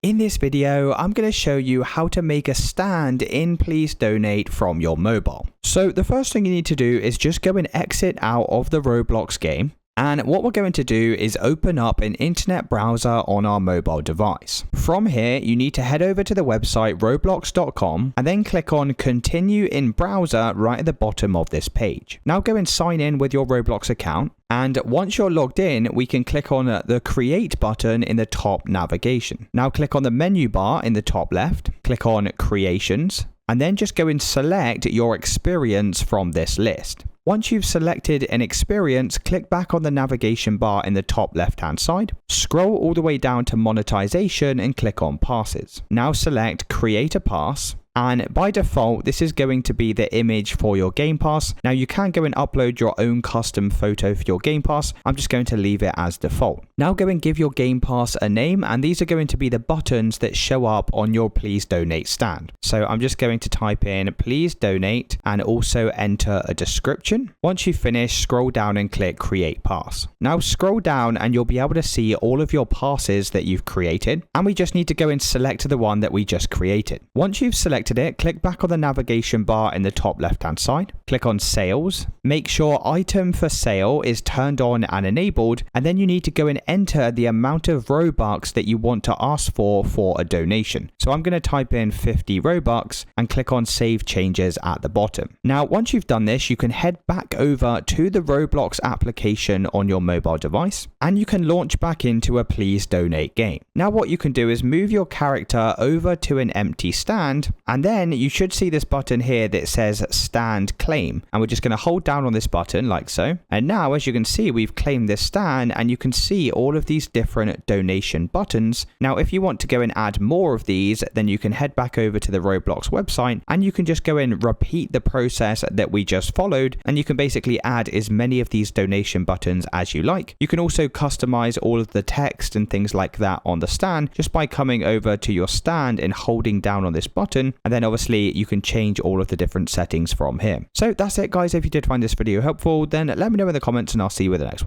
In this video, I'm going to show you how to make a stand in Please Donate from your mobile. So the first thing you need to do is just go and exit out of the Roblox game. And what we're going to do is open up an internet browser on our mobile device. From here, you need to head over to the website roblox.com and then click on Continue in Browser right at the bottom of this page. Now go and sign in with your Roblox account. And once you're logged in, we can click on the Create button in the top navigation. Now click on the menu bar in the top left, click on Creations, and then just go and select your experience from this list. Once you've selected an experience, click back on the navigation bar in the top left-hand side, scroll all the way down to monetization and click on passes. Now select Create a Pass. And by default, this is going to be the image for your Game Pass. Now you can go and upload your own custom photo for your Game Pass. I'm just going to leave it as default. Now go and give your Game Pass a name, and these are going to be the buttons that show up on your Please Donate stand. So I'm just going to type in Please Donate and also enter a description. Once you finish, scroll down and click Create Pass. Now scroll down and you'll be able to see all of your passes that you've created. And we just need to go and select the one that we just created. Once you've selected it, click back on the navigation bar in the top left hand side, click on Sales, make sure Item for Sale is turned on and enabled, and then you need to go and enter the amount of Robux that you want to ask for a donation. So I'm going to type in 50 Robux and click on Save Changes at the bottom. Now once you've done this, you can head back over to the Roblox application on your mobile device and you can launch back into a Please Donate game. Now what you can do is move your character over to an empty stand, and then you should see this button here that says Stand Claim. And we're just going to hold down on this button like so. And now, as you can see, we've claimed this stand and you can see all of these different donation buttons. Now, if you want to go and add more of these, then you can head back over to the Roblox website and you can just go and repeat the process that we just followed. And you can basically add as many of these donation buttons as you like. You can also customize all of the text and things like that on the stand just by coming over to your stand and holding down on this button. And then obviously you can change all of the different settings from here. So that's it guys. If you did find this video helpful, then let me know in the comments and I'll see you with the next one.